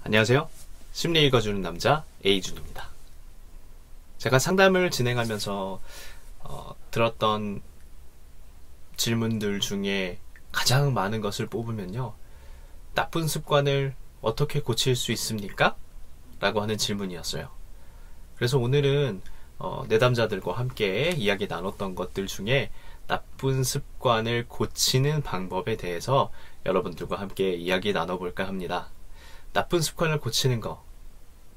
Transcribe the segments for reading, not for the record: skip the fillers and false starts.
안녕하세요. 심리 읽어주는 남자 A준입니다. 제가 상담을 진행하면서 들었던 질문들 중에 가장 많은 것을 뽑으면요, 나쁜 습관을 어떻게 고칠 수 있습니까? 라고 하는 질문이었어요. 그래서 오늘은 내담자들과 함께 이야기 나눴던 것들 중에 나쁜 습관을 고치는 방법에 대해서 여러분들과 함께 이야기 나눠볼까 합니다. 나쁜 습관을 고치는 거,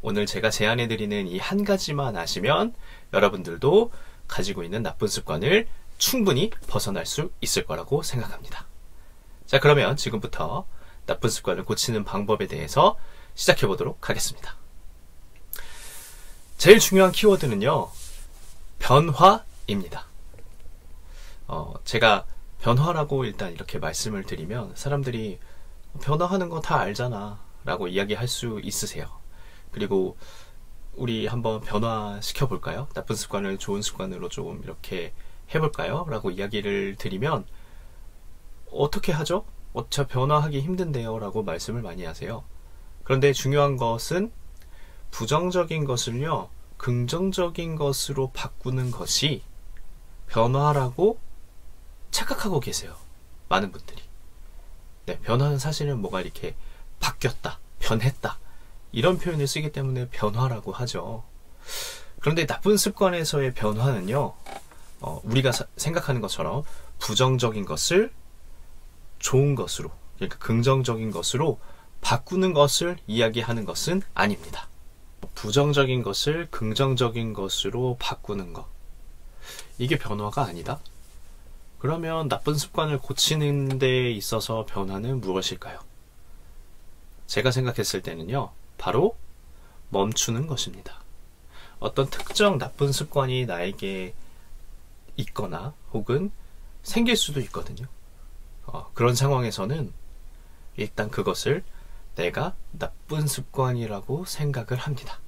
오늘 제가 제안해드리는 이 한 가지만 아시면 여러분들도 가지고 있는 나쁜 습관을 충분히 벗어날 수 있을 거라고 생각합니다. 자, 그러면 지금부터 나쁜 습관을 고치는 방법에 대해서 시작해 보도록 하겠습니다. 제일 중요한 키워드는요, 변화입니다. 제가 변화라고 일단 이렇게 말씀을 드리면 사람들이 변화하는 거 다 알잖아 라고 이야기할 수 있으세요. 그리고 우리 한번 변화시켜 볼까요? 나쁜 습관을 좋은 습관으로 좀 이렇게 해볼까요? 라고 이야기를 드리면 어떻게 하죠? 저 변화하기 힘든데요 라고 말씀을 많이 하세요. 그런데 중요한 것은 부정적인 것을요, 긍정적인 것으로 바꾸는 것이 변화라고 착각하고 계세요. 많은 분들이. 네, 변화는 사실은 뭐가 이렇게 바뀌었다, 변했다, 이런 표현을 쓰기 때문에 변화라고 하죠. 그런데 나쁜 습관에서의 변화는요, 우리가 생각하는 것처럼 부정적인 것을 좋은 것으로, 그러니까 긍정적인 것으로 바꾸는 것을 이야기하는 것은 아닙니다. 부정적인 것을 긍정적인 것으로 바꾸는 것, 이게 변화가 아니다? 그러면 나쁜 습관을 고치는 데 있어서 변화는 무엇일까요? 제가 생각했을 때는요, 바로 멈추는 것입니다. 어떤 특정 나쁜 습관이 나에게 있거나 혹은 생길 수도 있거든요. 그런 상황에서는 일단 그것을 내가 나쁜 습관이라고 생각을 합니다.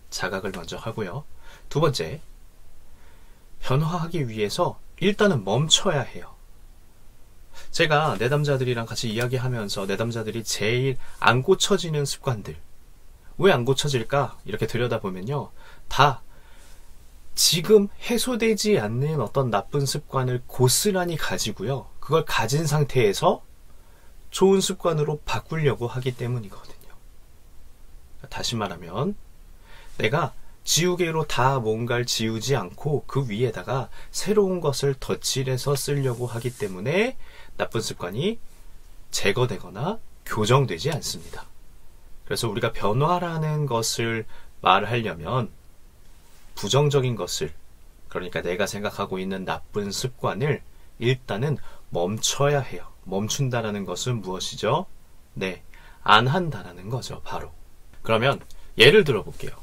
자각을 먼저 하고요. 두 번째, 변화하기 위해서 일단은 멈춰야 해요. 제가 내담자들이랑 같이 이야기하면서 내담자들이 제일 안 고쳐지는 습관들, 왜 안 고쳐질까? 이렇게 들여다보면요, 다 지금 해소되지 않는 어떤 나쁜 습관을 고스란히 가지고요, 그걸 가진 상태에서 좋은 습관으로 바꾸려고 하기 때문이거든요. 다시 말하면 내가 지우개로 다 뭔가를 지우지 않고 그 위에다가 새로운 것을 덧칠해서 쓰려고 하기 때문에 나쁜 습관이 제거되거나 교정되지 않습니다. 그래서 우리가 변화라는 것을 말하려면 부정적인 것을, 그러니까 내가 생각하고 있는 나쁜 습관을 일단은 멈춰야 해요. 멈춘다라는 것은 무엇이죠? 네, 안 한다라는 거죠, 바로. 그러면 예를 들어 볼게요.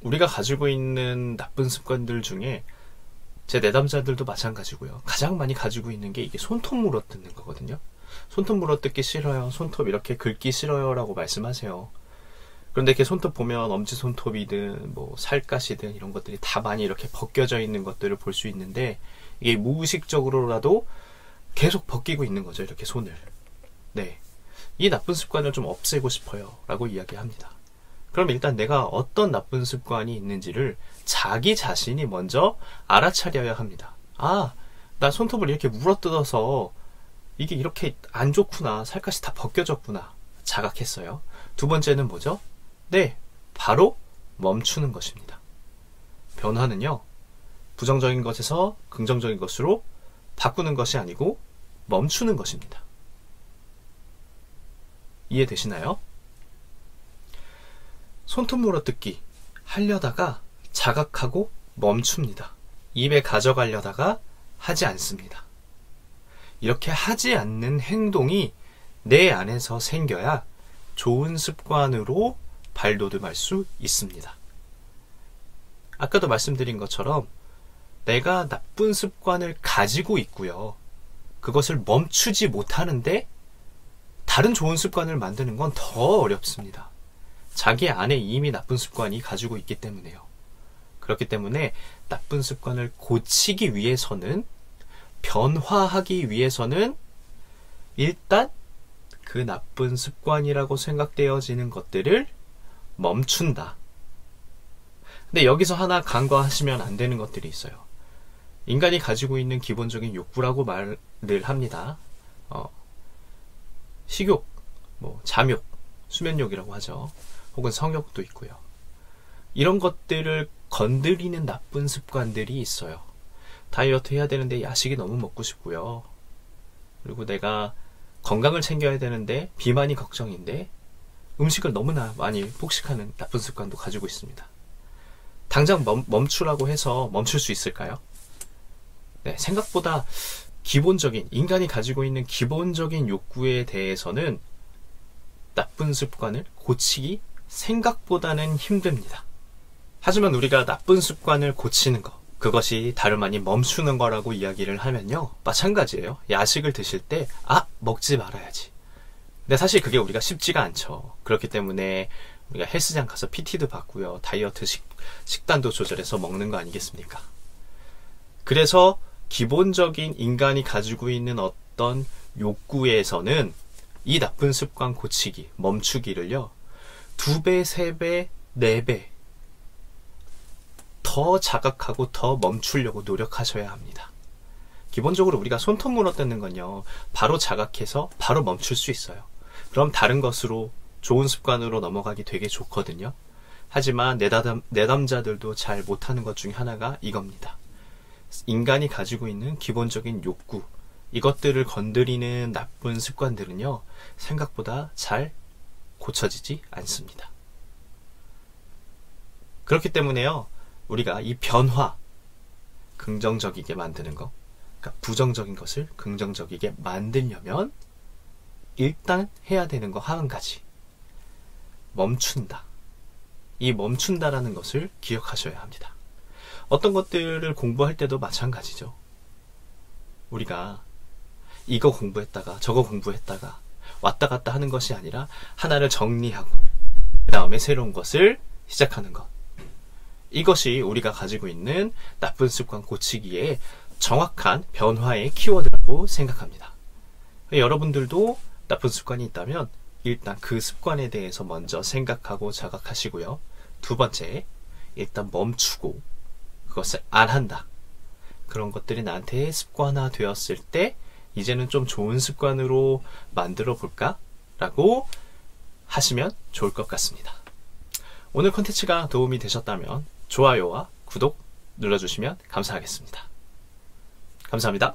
우리가 가지고 있는 나쁜 습관들 중에 제 내담자들도 마찬가지고요, 가장 많이 가지고 있는 게 이게 손톱 물어뜯는 거거든요. 손톱 물어뜯기 싫어요, 손톱 이렇게 긁기 싫어요 라고 말씀하세요. 그런데 이렇게 손톱 보면 엄지손톱이든 뭐 살갗이든 이런 것들이 다 많이 이렇게 벗겨져 있는 것들을 볼 수 있는데, 이게 무의식적으로라도 계속 벗기고 있는 거죠, 이렇게 손을. 네, 이 나쁜 습관을 좀 없애고 싶어요 라고 이야기합니다. 그럼 일단 내가 어떤 나쁜 습관이 있는지를 자기 자신이 먼저 알아차려야 합니다. 아, 나 손톱을 이렇게 물어뜯어서 이게 이렇게 안 좋구나, 살갗이 다 벗겨졌구나, 자각했어요. 두 번째는 뭐죠? 네, 바로 멈추는 것입니다. 변화는요, 부정적인 것에서 긍정적인 것으로 바꾸는 것이 아니고 멈추는 것입니다. 이해되시나요? 손톱 물어뜯기 하려다가 자각하고 멈춥니다. 입에 가져가려다가 하지 않습니다. 이렇게 하지 않는 행동이 내 안에서 생겨야 좋은 습관으로 발돋움할 수 있습니다. 아까도 말씀드린 것처럼 내가 나쁜 습관을 가지고 있고요, 그것을 멈추지 못하는데 다른 좋은 습관을 만드는 건 더 어렵습니다. 자기 안에 이미 나쁜 습관이 가지고 있기 때문에요. 그렇기 때문에 나쁜 습관을 고치기 위해서는, 변화하기 위해서는 일단 그 나쁜 습관이라고 생각되어지는 것들을 멈춘다. 근데 여기서 하나 간과하시면 안 되는 것들이 있어요. 인간이 가지고 있는 기본적인 욕구라고 말을 합니다. 식욕, 잠욕, 수면욕이라고 하죠. 혹은 성욕도 있고요. 이런 것들을 건드리는 나쁜 습관들이 있어요. 다이어트 해야 되는데 야식이 너무 먹고 싶고요. 그리고 내가 건강을 챙겨야 되는데 비만이 걱정인데 음식을 너무나 많이 폭식하는 나쁜 습관도 가지고 있습니다. 당장 멈추라고 해서 멈출 수 있을까요? 네, 생각보다 기본적인, 인간이 가지고 있는 기본적인 욕구에 대해서는 나쁜 습관을 고치기 생각보다는 힘듭니다. 하지만 우리가 나쁜 습관을 고치는 것, 그것이 다름 아닌 멈추는 거라고 이야기를 하면요, 마찬가지예요. 야식을 드실 때 먹지 말아야지. 근데 사실 그게 우리가 쉽지가 않죠. 그렇기 때문에 우리가 헬스장 가서 PT도 받고요, 다이어트 식단도 조절해서 먹는 거 아니겠습니까? 그래서 기본적인 인간이 가지고 있는 어떤 욕구에서는 이 나쁜 습관 고치기, 멈추기를요, 2배, 3배, 4배 더 자각하고 더 멈추려고 노력하셔야 합니다. 기본적으로 우리가 손톱 물어뜯는 건요, 바로 자각해서 바로 멈출 수 있어요. 그럼 다른 것으로, 좋은 습관으로 넘어가기 되게 좋거든요. 하지만 내담자들도 잘 못하는 것 중에 하나가 이겁니다. 인간이 가지고 있는 기본적인 욕구, 이것들을 건드리는 나쁜 습관들은요, 생각보다 잘 고쳐지지 않습니다. 그렇기 때문에요, 우리가 이 변화, 긍정적이게 만드는 것, 그러니까 부정적인 것을 긍정적이게 만들려면 일단 해야 되는 거 한 가지, 멈춘다. 이 멈춘다라는 것을 기억하셔야 합니다. 어떤 것들을 공부할 때도 마찬가지죠. 우리가 이거 공부했다가 저거 공부했다가 왔다 갔다 하는 것이 아니라 하나를 정리하고 그 다음에 새로운 것을 시작하는 것, 이것이 우리가 가지고 있는 나쁜 습관 고치기에 정확한 변화의 키워드라고 생각합니다. 여러분들도 나쁜 습관이 있다면 일단 그 습관에 대해서 먼저 생각하고 자각하시고요. 2번째, 일단 멈추고 그것을 안 한다. 그런 것들이 나한테 습관화 되었을 때 이제는 좀 좋은 습관으로 만들어 볼까? 라고 하시면 좋을 것 같습니다. 오늘 콘텐츠가 도움이 되셨다면 좋아요와 구독 눌러주시면 감사하겠습니다. 감사합니다.